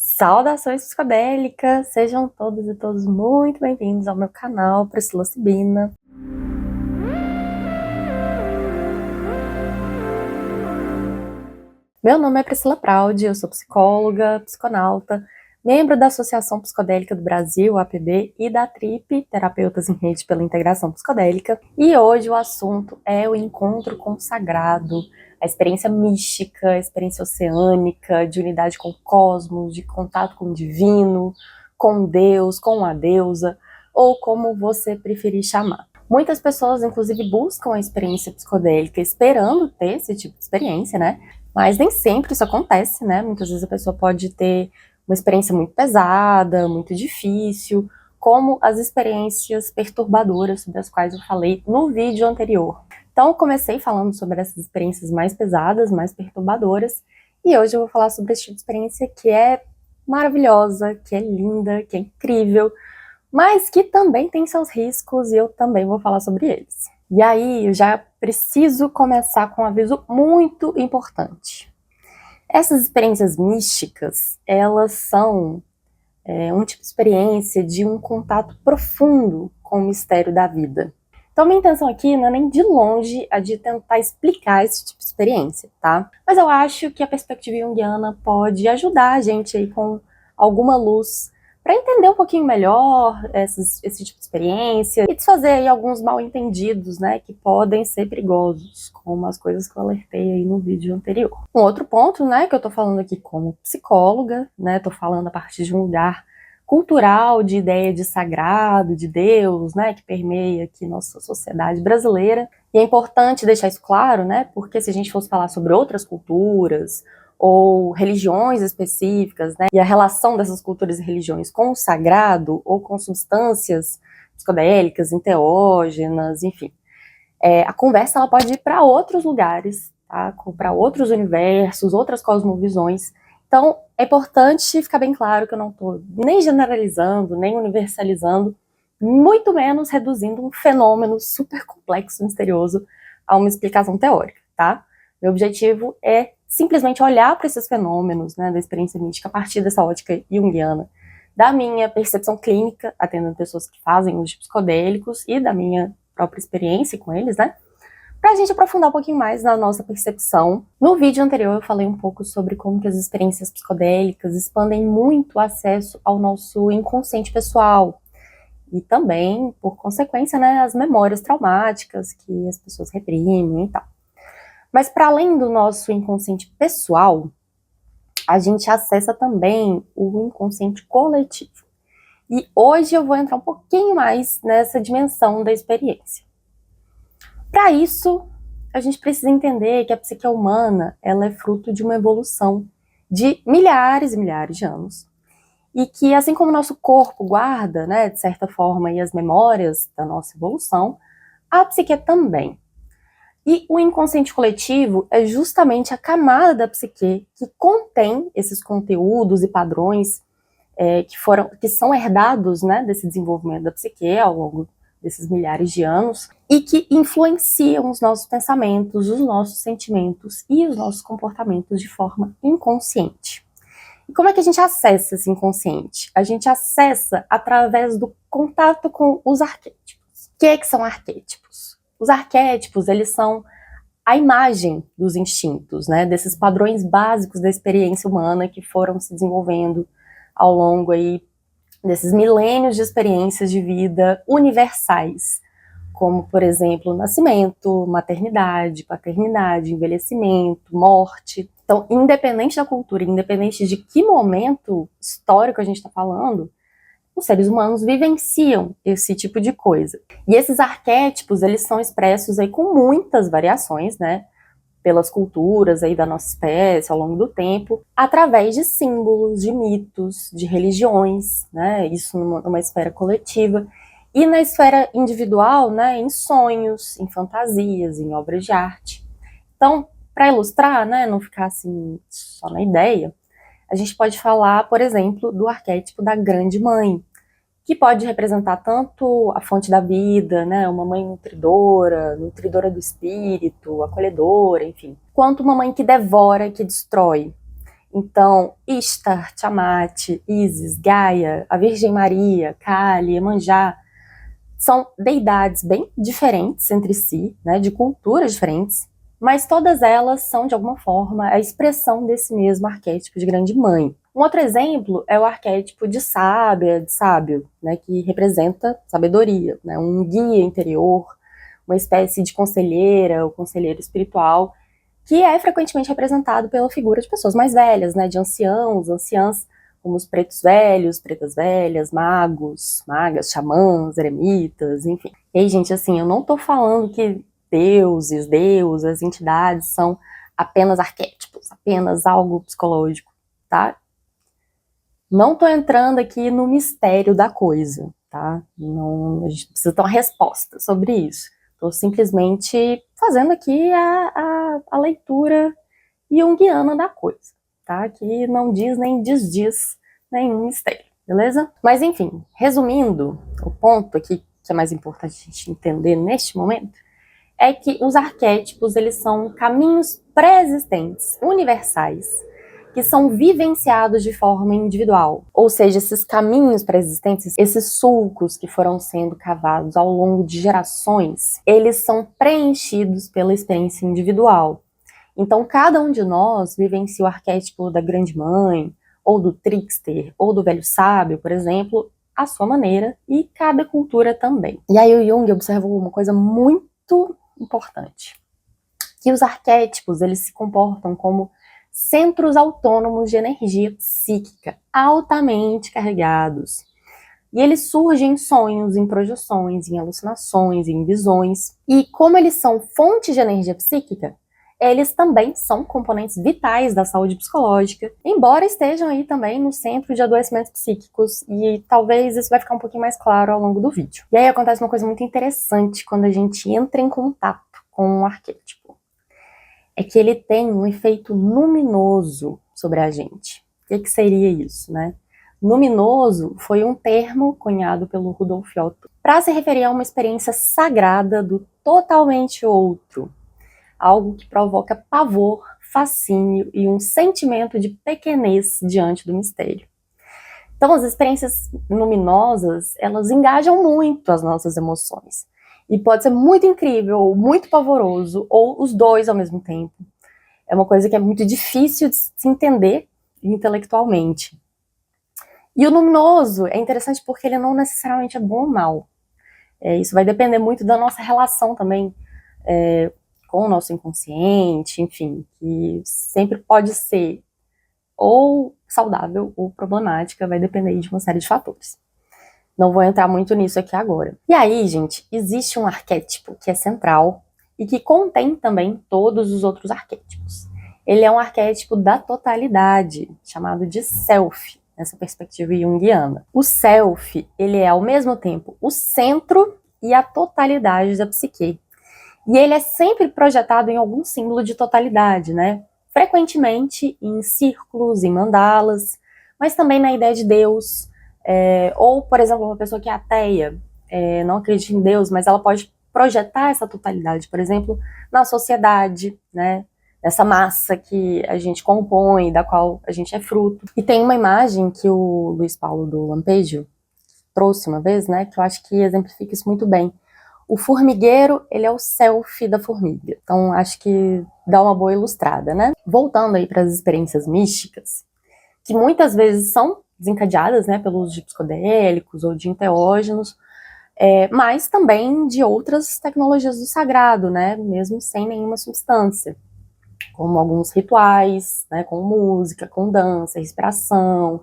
Saudações psicodélicas! Sejam todos e todos muito bem-vindos ao meu canal Psilocibina. Meu nome é Priscila Praudi, eu sou psicóloga, psiconauta, membro da Associação Psicodélica do Brasil, APB, e da TRIP, Terapeutas em Rede pela Integração Psicodélica. E hoje o assunto é o encontro com o sagrado, a experiência mística, a experiência oceânica, de unidade com o cosmos, de contato com o divino, com Deus, com a deusa, ou como você preferir chamar. Muitas pessoas, inclusive, buscam a experiência psicodélica esperando ter esse tipo de experiência, né? Mas nem sempre isso acontece, né? Muitas vezes a pessoa pode ter uma experiência muito pesada, muito difícil, como as experiências perturbadoras sobre as quais eu falei no vídeo anterior. Então eu comecei falando sobre essas experiências mais pesadas, mais perturbadoras, e hoje eu vou falar sobre esse tipo de experiência que é maravilhosa, que é linda, que é incrível, mas que também tem seus riscos e eu também vou falar sobre eles. E aí eu já preciso começar com um aviso muito importante. Essas experiências místicas, elas são um tipo de experiência de um contato profundo com o mistério da vida. Então minha intenção aqui não é nem de longe a de tentar explicar esse tipo de experiência, tá? Mas eu acho que a perspectiva junguiana pode ajudar a gente aí com alguma luz para entender um pouquinho melhor esse tipo de experiência e desfazer aí alguns mal-entendidos, né, que podem ser perigosos, como as coisas que eu alertei aí no vídeo anterior. Um outro ponto, né, que eu tô falando aqui como psicóloga, né, tô falando a partir de um lugar cultural, de ideia de sagrado, de Deus, né, que permeia aqui nossa sociedade brasileira. E é importante deixar isso claro, né, porque se a gente fosse falar sobre outras culturas, ou religiões específicas, né, e a relação dessas culturas e religiões com o sagrado ou com substâncias psicodélicas, enteógenas, enfim. A conversa ela pode ir para outros lugares, tá? Para outros universos, outras cosmovisões. Então, é importante ficar bem claro que eu não estou nem generalizando, nem universalizando, muito menos reduzindo um fenômeno super complexo e misterioso a uma explicação teórica, tá? Meu objetivo é simplesmente olhar para esses fenômenos, né, da experiência mística a partir dessa ótica junguiana, da minha percepção clínica, atendendo pessoas que fazem uso de psicodélicos e da minha própria experiência com eles, né, para a gente aprofundar um pouquinho mais na nossa percepção. No vídeo anterior eu falei um pouco sobre como que as experiências psicodélicas expandem muito o acesso ao nosso inconsciente pessoal e também, por consequência, né, as memórias traumáticas que as pessoas reprimem e tal. Mas para além do nosso inconsciente pessoal, a gente acessa também o inconsciente coletivo. E hoje eu vou entrar um pouquinho mais nessa dimensão da experiência. Para isso, a gente precisa entender que a psique humana ela é fruto de uma evolução de milhares e milhares de anos. E que, assim como o nosso corpo guarda, né, de certa forma, aí as memórias da nossa evolução, a psique também. E o inconsciente coletivo é justamente a camada da psique que contém esses conteúdos e padrões que são herdados, né, desse desenvolvimento da psique ao longo desses milhares de anos e que influenciam os nossos pensamentos, os nossos sentimentos e os nossos comportamentos de forma inconsciente. E como é que a gente acessa esse inconsciente? A gente acessa através do contato com os arquétipos. O que é que são arquétipos? Os arquétipos, eles são a imagem dos instintos, né, desses padrões básicos da experiência humana que foram se desenvolvendo ao longo aí desses milênios de experiências de vida universais, como, por exemplo, nascimento, maternidade, paternidade, envelhecimento, morte. Então, independente da cultura, independente de que momento histórico a gente está falando, os seres humanos vivenciam esse tipo de coisa. E esses arquétipos, eles são expressos aí com muitas variações, né, pelas culturas aí da nossa espécie ao longo do tempo, através de símbolos, de mitos, de religiões, né, isso numa esfera coletiva, e na esfera individual, né, em sonhos, em fantasias, em obras de arte. Então, para ilustrar, né, não ficar assim só na ideia, a gente pode falar, por exemplo, do arquétipo da grande mãe, que pode representar tanto a fonte da vida, né, uma mãe nutridora, nutridora do espírito, acolhedora, enfim, quanto uma mãe que devora, que destrói. Então, Ishtar, Tiamat, Isis, Gaia, a Virgem Maria, Kali, Iemanjá, são deidades bem diferentes entre si, né, de culturas diferentes, mas todas elas são, de alguma forma, a expressão desse mesmo arquétipo de grande mãe. Um outro exemplo é o arquétipo de sábia, de sábio, né, que representa sabedoria, né, um guia interior, uma espécie de conselheira ou conselheiro espiritual, que é frequentemente representado pela figura de pessoas mais velhas, né, de anciãos, anciãs, como os pretos velhos, pretas velhas, magos, magas, xamãs, eremitas, enfim. E aí, gente, assim, eu não tô falando que deuses, deusas, entidades são apenas arquétipos, apenas algo psicológico, tá? Não tô entrando aqui no mistério da coisa, tá? Não, a gente precisa ter uma resposta sobre isso. Tô simplesmente fazendo aqui a leitura junguiana da coisa, tá? Que não diz nem desdiz nenhum mistério, beleza? Mas enfim, resumindo, o ponto aqui que é mais importante a gente entender neste momento é que os arquétipos, eles são caminhos pré-existentes, universais, que são vivenciados de forma individual. Ou seja, esses caminhos pré-existentes, esses sulcos que foram sendo cavados ao longo de gerações, eles são preenchidos pela experiência individual. Então, cada um de nós vivencia o arquétipo da grande mãe, ou do trickster, ou do velho sábio, por exemplo, à sua maneira, e cada cultura também. E aí o Jung observou uma coisa muito importante, que os arquétipos, eles se comportam como centros autônomos de energia psíquica, altamente carregados. E eles surgem em sonhos, em projeções, em alucinações, em visões. E como eles são fontes de energia psíquica, eles também são componentes vitais da saúde psicológica, embora estejam aí também no centro de adoecimentos psíquicos, e talvez isso vai ficar um pouquinho mais claro ao longo do vídeo. E aí acontece uma coisa muito interessante quando a gente entra em contato com um arquétipo. É que ele tem um efeito luminoso sobre a gente. O que seria isso, né? Luminoso foi um termo cunhado pelo Rudolf Otto para se referir a uma experiência sagrada do totalmente outro, algo que provoca pavor, fascínio e um sentimento de pequenez diante do mistério. Então, as experiências luminosas, elas engajam muito as nossas emoções. E pode ser muito incrível, ou muito pavoroso, ou os dois ao mesmo tempo. É uma coisa que é muito difícil de se entender intelectualmente. E o luminoso é interessante porque ele não necessariamente é bom ou mal. Isso vai depender muito da nossa relação também com o nosso inconsciente, enfim, que sempre pode ser ou saudável ou problemática, vai depender de uma série de fatores. Não vou entrar muito nisso aqui agora. E aí, gente, existe um arquétipo que é central e que contém também todos os outros arquétipos. Ele é um arquétipo da totalidade, chamado de self, nessa perspectiva junguiana. O self, ele é ao mesmo tempo o centro e a totalidade da psique. E ele é sempre projetado em algum símbolo de totalidade, né? Frequentemente em círculos, em mandalas, mas também na ideia de Deus. Ou, por exemplo, uma pessoa que é ateia, não acredita em Deus, mas ela pode projetar essa totalidade, por exemplo, na sociedade, né? Nessa massa que a gente compõe, da qual a gente é fruto. E tem uma imagem que o Luiz Paulo do Lampejo trouxe uma vez, né? Que eu acho que exemplifica isso muito bem. O formigueiro, ele é o self da formiga. Então, acho que dá uma boa ilustrada, né? Voltando aí para as experiências místicas, que muitas vezes são desencadeadas, né, pelo uso de psicodélicos ou de enteógenos, mas também de outras tecnologias do sagrado, né, mesmo sem nenhuma substância, como alguns rituais, né, com música, com dança, respiração,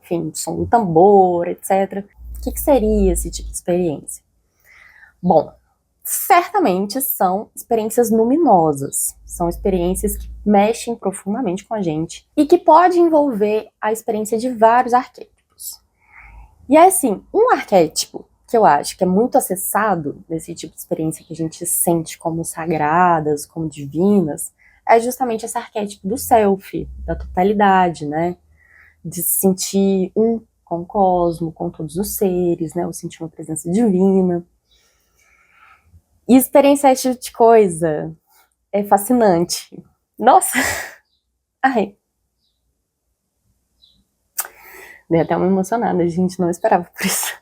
enfim, som do tambor, etc. O que seria esse tipo de experiência? Bom, certamente são experiências luminosas, são experiências que mexem profundamente com a gente e que pode envolver a experiência de vários arquétipos. E é assim, um arquétipo que eu acho que é muito acessado nesse tipo de experiência que a gente sente como sagradas, como divinas, é justamente esse arquétipo do self, da totalidade, né? De se sentir um com o cosmo, com todos os seres, né? Ou sentir uma presença divina. E experienciar esse tipo de coisa é fascinante. Nossa! Ai. Dei até uma emocionada, a gente não esperava por isso.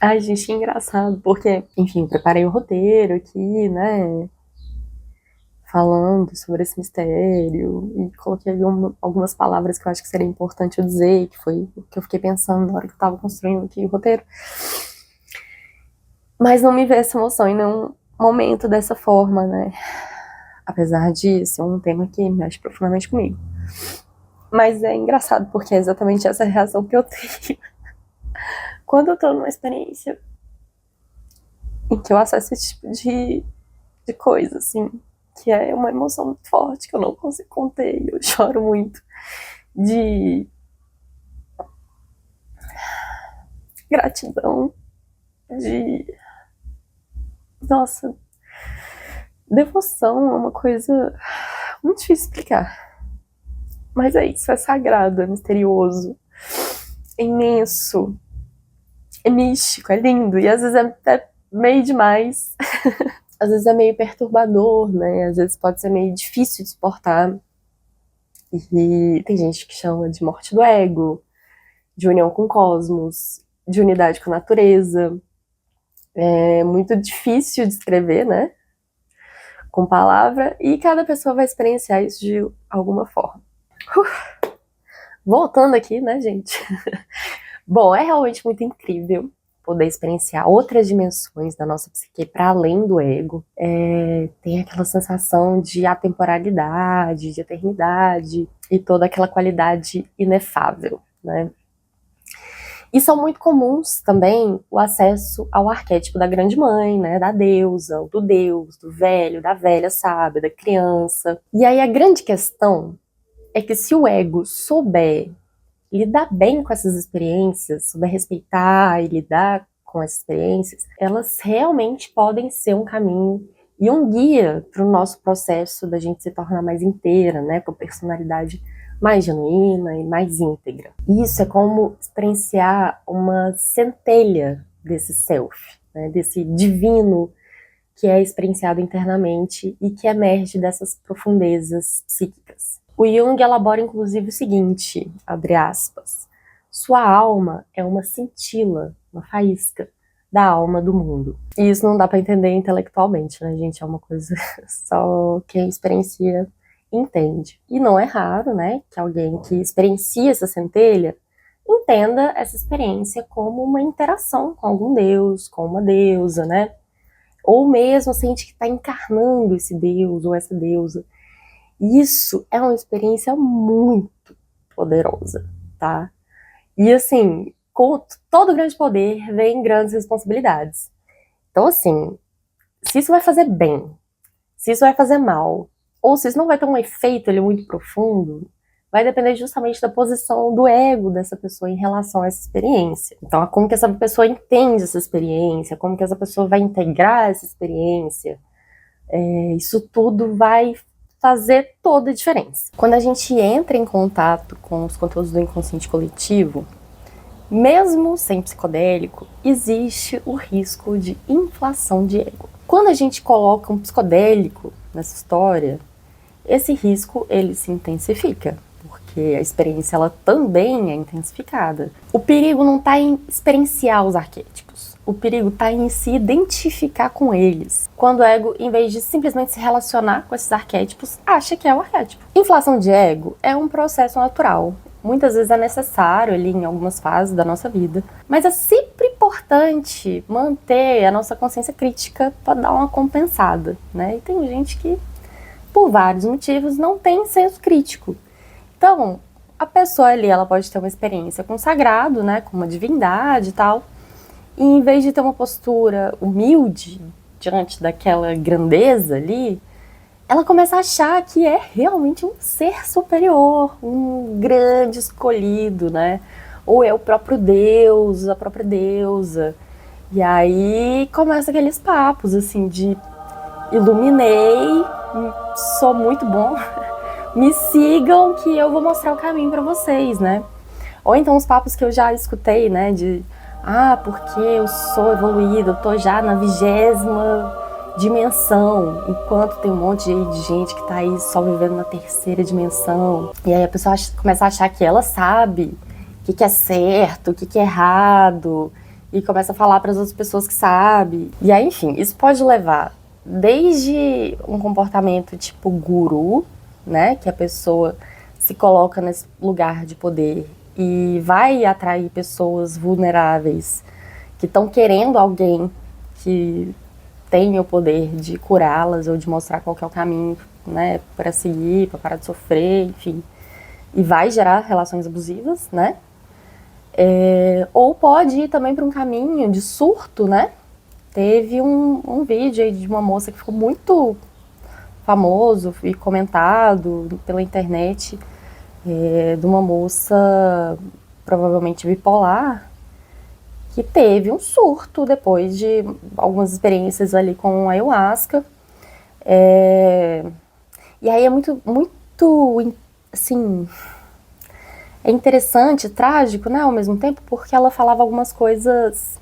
Ai, gente, é engraçado, porque, enfim, preparei o roteiro aqui, né, falando sobre esse mistério, e coloquei algumas palavras que eu acho que seria importante eu dizer, que foi o que eu fiquei pensando na hora que eu tava construindo aqui o roteiro. Mas não me veio essa emoção em nenhum momento dessa forma, né, apesar de ser um tema que mexe profundamente comigo. Mas é engraçado, porque é exatamente essa reação que eu tenho quando eu tô numa experiência em que eu acesso esse tipo de coisa, assim, que é uma emoção muito forte, que eu não consigo conter, eu choro muito, de gratidão, de... Nossa, devoção é uma coisa muito difícil de explicar. Mas é isso, é sagrado, é misterioso, é imenso, é místico, é lindo, e às vezes é até meio demais. Às vezes é meio perturbador, né? Às vezes pode ser meio difícil de suportar. E tem gente que chama de morte do ego, de união com o cosmos, de unidade com a natureza. É muito difícil de escrever, né? Com palavra, e cada pessoa vai experienciar isso de alguma forma. Voltando aqui, né, gente? Bom, é realmente muito incrível poder experienciar outras dimensões da nossa psique para além do ego. Tem aquela sensação de atemporalidade, de eternidade e toda aquela qualidade inefável, né? E são muito comuns também o acesso ao arquétipo da grande mãe, né, da deusa, do deus, do velho, da velha sábia, da criança. E aí a grande questão é que se o ego souber lidar bem com essas experiências, souber respeitar e lidar com essas experiências, elas realmente podem ser um caminho e um guia para o nosso processo da gente se tornar mais inteira, né, com personalidade mais genuína e mais íntegra. Isso é como experienciar uma centelha desse self, né, desse divino que é experienciado internamente e que emerge dessas profundezas psíquicas. O Jung elabora inclusive o seguinte, abre aspas, sua alma é uma cintila, uma faísca da alma do mundo. E isso não dá para entender intelectualmente, né, gente? É uma coisa só quem experiencia entende. E não é raro, né, que alguém que experiencia essa centelha entenda essa experiência como uma interação com algum deus, com uma deusa, né? Ou mesmo sente que está encarnando esse deus ou essa deusa. Isso é uma experiência muito poderosa, tá? E assim, com todo grande poder vem grandes responsabilidades. Então assim, se isso vai fazer bem, se isso vai fazer mal, ou se isso não vai ter um efeito ali muito profundo, vai depender justamente da posição do ego dessa pessoa em relação a essa experiência. Então, como que essa pessoa entende essa experiência, como que essa pessoa vai integrar essa experiência, isso tudo vai fazer toda a diferença. Quando a gente entra em contato com os conteúdos do inconsciente coletivo, mesmo sem psicodélico, existe o risco de inflação de ego. Quando a gente coloca um psicodélico nessa história, esse risco ele se intensifica, porque a experiência ela também é intensificada. O perigo não está em experienciar os arquétipos, o perigo está em se identificar com eles. Quando o ego, em vez de simplesmente se relacionar com esses arquétipos, acha que é o arquétipo. Inflação de ego é um processo natural. Muitas vezes é necessário ali em algumas fases da nossa vida, mas é sempre importante manter a nossa consciência crítica para dar uma compensada, né? E tem gente que, por vários motivos, não tem senso crítico. Então, a pessoa ali, ela pode ter uma experiência com o sagrado, né, com uma divindade e tal, e em vez de ter uma postura humilde diante daquela grandeza ali, ela começa a achar que é realmente um ser superior, um grande escolhido, né? Ou é o próprio Deus, a própria deusa. E aí começa aqueles papos, assim, de iluminei, sou muito bom, me sigam que eu vou mostrar o caminho pra vocês, né? Ou então os papos que eu já escutei, né, de porque eu sou evoluída, eu tô já na 20ª dimensão, enquanto tem um monte de gente que tá aí só vivendo na 3ª dimensão. E aí a pessoa começa a achar que ela sabe, que é certo, o que é errado, e começa a falar para as outras pessoas que sabe. E aí, enfim, isso pode levar desde um comportamento tipo guru, né, que a pessoa se coloca nesse lugar de poder e vai atrair pessoas vulneráveis que estão querendo alguém que tenha o poder de curá-las ou de mostrar qual que é o caminho, né, para seguir, para parar de sofrer, enfim. E vai gerar relações abusivas, né? Ou pode ir também para um caminho de surto, né? Teve um vídeo aí de uma moça que ficou muito famoso e comentado pela internet, de uma moça provavelmente bipolar, que teve um surto depois de algumas experiências ali com ayahuasca. E aí é muito, assim, é interessante, trágico, né, ao mesmo tempo, porque ela falava algumas coisas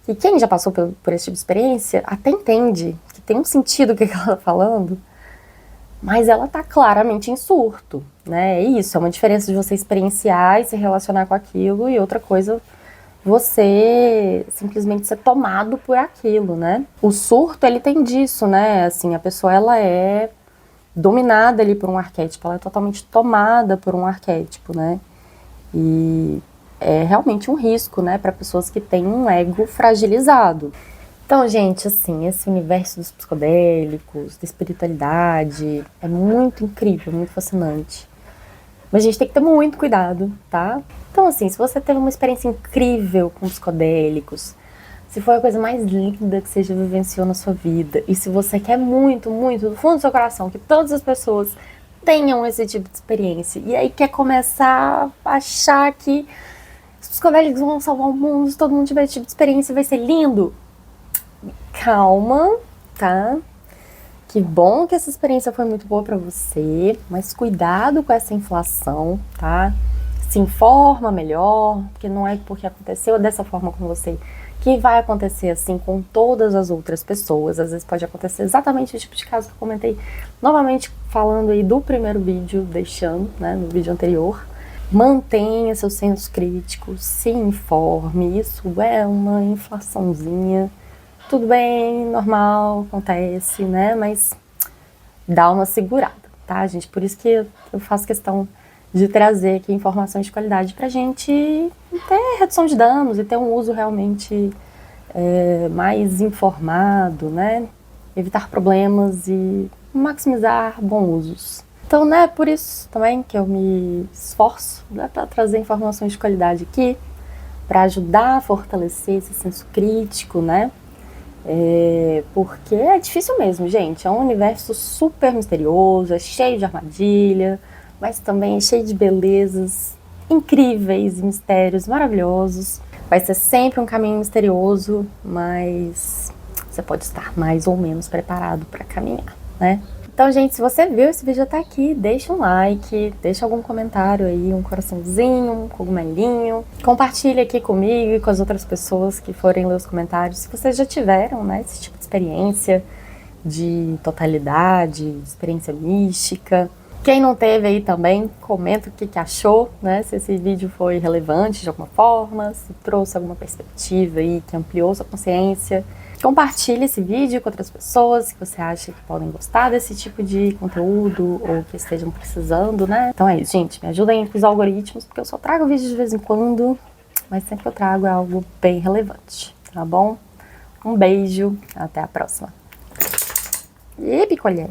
que quem já passou por esse tipo de experiência até entende, que tem um sentido o que ela tá falando, mas ela tá claramente em surto, né, é isso, é uma diferença de você experienciar e se relacionar com aquilo, e outra coisa, você simplesmente ser tomado por aquilo, né. O surto, ele tem disso, né, assim, a pessoa, ela é dominada ali por um arquétipo, ela é totalmente tomada por um arquétipo, né, e é realmente um risco, né, para pessoas que têm um ego fragilizado. Então, gente, assim, esse universo dos psicodélicos, da espiritualidade, é muito incrível, muito fascinante. Mas a gente tem que ter muito cuidado, tá? Então, assim, se você teve uma experiência incrível com psicodélicos, se foi a coisa mais linda que você já vivenciou na sua vida, e se você quer muito, muito, do fundo do seu coração, que todas as pessoas tenham esse tipo de experiência, e aí quer começar a achar que os psicodélicos vão salvar o mundo, se todo mundo tiver esse tipo de experiência vai ser lindo, calma, tá? Que bom que essa experiência foi muito boa pra você, mas cuidado com essa inflação, tá? Se informa melhor, porque não é porque aconteceu dessa forma com você que vai acontecer assim com todas as outras pessoas. Às vezes pode acontecer exatamente o tipo de caso que eu comentei novamente falando aí do primeiro vídeo, deixando, né, no vídeo anterior. Mantenha seu senso crítico, se informe, isso é uma inflaçãozinha. Tudo bem, normal, acontece, né, mas dá uma segurada, tá, gente? Por isso que eu faço questão de trazer aqui informações de qualidade pra gente ter redução de danos e ter um uso realmente mais informado, né? Evitar problemas e maximizar bons usos. Então, né, por isso também que eu me esforço, né, para trazer informações de qualidade aqui, para ajudar a fortalecer esse senso crítico, né? Porque é difícil mesmo, gente. É um universo super misterioso, é cheio de armadilha, mas também é cheio de belezas incríveis e mistérios maravilhosos. Vai ser sempre um caminho misterioso, mas você pode estar mais ou menos preparado para caminhar, né? Então, gente, se você viu esse vídeo até aqui, deixa um like, deixa algum comentário aí, um coraçãozinho, um cogumelinho. Compartilha aqui comigo e com as outras pessoas que forem ler os comentários, se vocês já tiveram, né, esse tipo de experiência de totalidade, de experiência mística. Quem não teve aí também, comenta o que achou, né, se esse vídeo foi relevante de alguma forma, se trouxe alguma perspectiva aí que ampliou sua consciência. Compartilhe esse vídeo com outras pessoas que você acha que podem gostar desse tipo de conteúdo ou que estejam precisando, né? Então é isso, gente. Me ajudem com os algoritmos, porque eu só trago vídeos de vez em quando, mas sempre que eu trago é algo bem relevante, tá bom? Um beijo, até a próxima. E picolé!